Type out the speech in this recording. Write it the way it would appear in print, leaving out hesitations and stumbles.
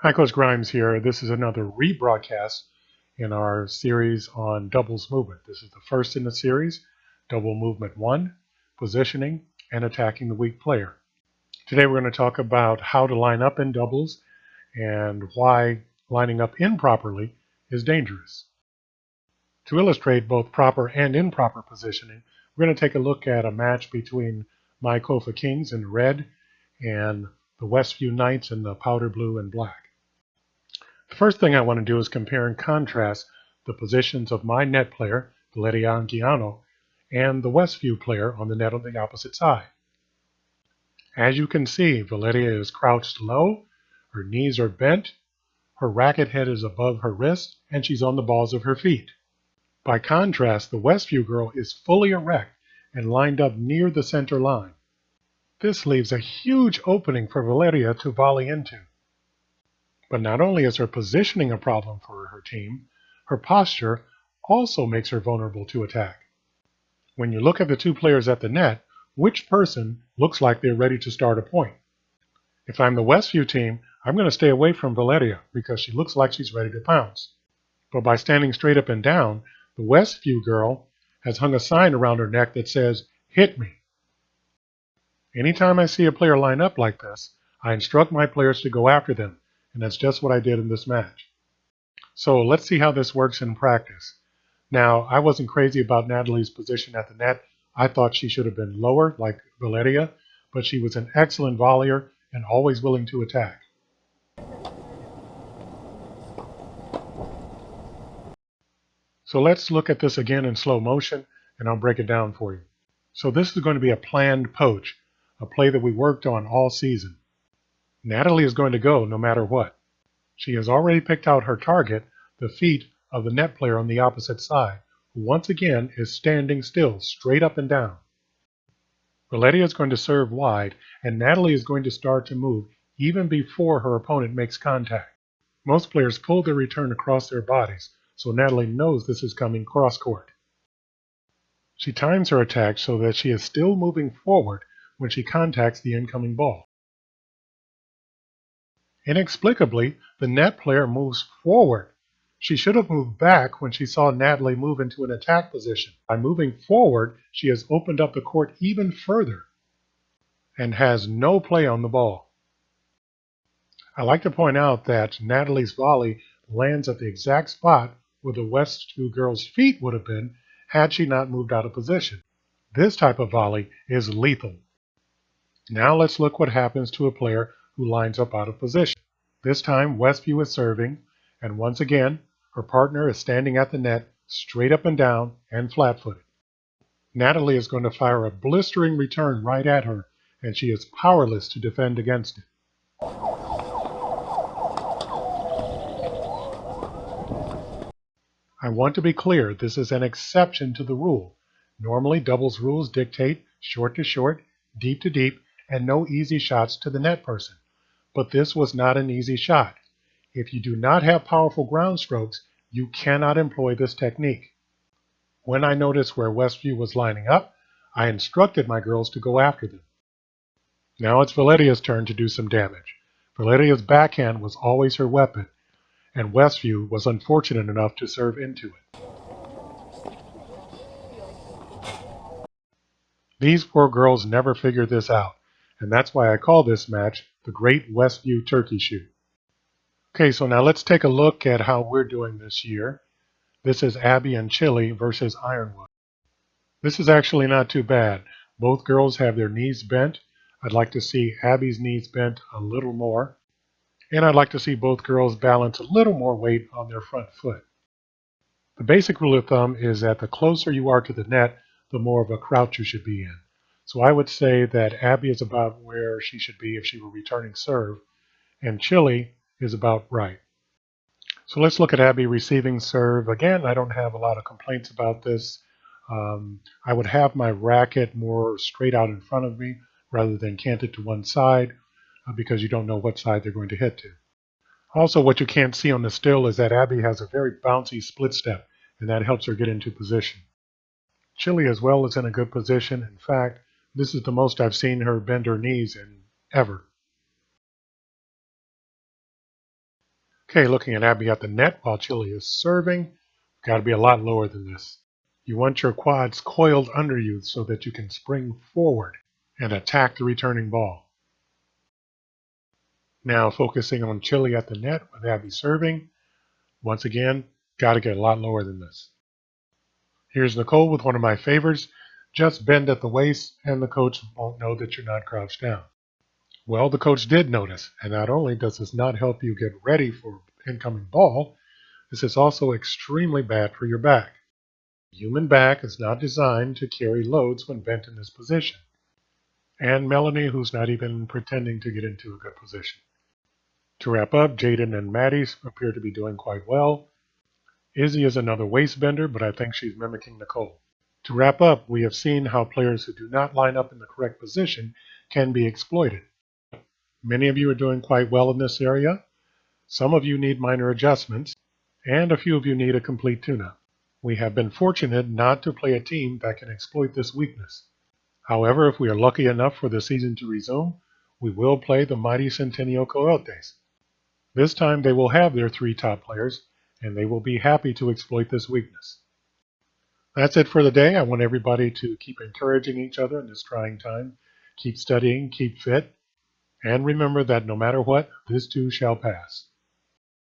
Hi, Coach Grimes here. This is another rebroadcast in our series on doubles movement. This is the first in the series, Double Movement 1, Positioning and Attacking the Weak Player. Today we're going to talk about how to line up in doubles and why lining up improperly is dangerous. To illustrate both proper and improper positioning, we're going to take a look at a match between my Kofa Kings in red and the Westview Knights in the powder blue and black. The first thing I want to do is compare and contrast the positions of my net player, Valeria Anguiano, and the Westview player on the net on the opposite side. As you can see, Valeria is crouched low, her knees are bent, her racket head is above her wrist, and she's on the balls of her feet. By contrast, the Westview girl is fully erect and lined up near the center line. This leaves a huge opening for Valeria to volley into. But not only is her positioning a problem for her team, her posture also makes her vulnerable to attack. When you look at the two players at the net, which person looks like they're ready to start a point? If I'm the Westview team, I'm going to stay away from Valeria because she looks like she's ready to pounce. But by standing straight up and down, the Westview girl has hung a sign around her neck that says, "Hit me." Anytime I see a player line up like this, I instruct my players to go after them. And that's just what I did in this match. So let's see how this works in practice. Now, I wasn't crazy about Natalie's position at the net. I thought she should have been lower, like Valeria, but she was an excellent volleyer and always willing to attack. So let's look at this again in slow motion, and I'll break it down for you. So this is going to be a planned poach, a play that we worked on all season. Natalie is going to go no matter what. She has already picked out her target, the feet of the net player on the opposite side, who once again is standing still, straight up and down. Valeria is going to serve wide, and Natalie is going to start to move even before her opponent makes contact. Most players pull their return across their bodies, so Natalie knows this is coming cross-court. She times her attack so that she is still moving forward when she contacts the incoming ball. Inexplicably, the net player moves forward. She should have moved back when she saw Natalie move into an attack position. By moving forward, she has opened up the court even further and has no play on the ball. I like to point out that Natalie's volley lands at the exact spot where the Westview girl's feet would have been had she not moved out of position. This type of volley is lethal. Now let's look what happens to a player who lines up out of position. This time Westview is serving, and once again her partner is standing at the net straight up and down and flat-footed. Natalie is going to fire a blistering return right at her, and she is powerless to defend against it. I want to be clear, this is an exception to the rule. Normally doubles rules dictate short to short, deep to deep, and no easy shots to the net person. But this was not an easy shot. If you do not have powerful ground strokes, you cannot employ this technique. When I noticed where Westview was lining up, I instructed my girls to go after them. Now it's Valeria's turn to do some damage. Valeria's backhand was always her weapon, and Westview was unfortunate enough to serve into it. These poor girls never figured this out, and that's why I call this match the Great Westview Turkey Shoot. Okay, so now let's take a look at how we're doing this year. This is Abby and Chili versus Ironwood. This is actually not too bad. Both girls have their knees bent. I'd like to see Abby's knees bent a little more. And I'd like to see both girls balance a little more weight on their front foot. The basic rule of thumb is that the closer you are to the net, the more of a crouch you should be in. So I would say that Abby is about where she should be if she were returning serve, and Chili is about right. So let's look at Abby receiving serve. Again, I don't have a lot of complaints about this. I would have my racket more straight out in front of me rather than canted to one side because you don't know what side they're going to hit to. Also, what you can't see on the still is that Abby has a very bouncy split step, and that helps her get into position. Chili as well is in a good position. In fact, this is the most I've seen her bend her knees in ever. Okay, looking at Abby at the net while Chili is serving. Got to be a lot lower than this. You want your quads coiled under you so that you can spring forward and attack the returning ball. Now focusing on Chili at the net with Abby serving. Once again, got to get a lot lower than this. Here's Nicole with one of my favorites. Just bend at the waist and the coach won't know that you're not crouched down. Well, the coach did notice, and not only does this not help you get ready for incoming ball, this is also extremely bad for your back. The human back is not designed to carry loads when bent in this position. And Melanie, who's not even pretending to get into a good position. To wrap up, Jaden and Maddie appear to be doing quite well. Izzy is another waist bender, but I think she's mimicking Nicole. To wrap up, we have seen how players who do not line up in the correct position can be exploited. Many of you are doing quite well in this area. Some of you need minor adjustments, and a few of you need a complete tune-up. We have been fortunate not to play a team that can exploit this weakness. However, if we are lucky enough for the season to resume, we will play the mighty Centennial Coyotes. This time they will have their 3 top players, and they will be happy to exploit this weakness. That's it for the day. I want everybody to keep encouraging each other in this trying time. Keep studying, keep fit, and remember that no matter what, this too shall pass.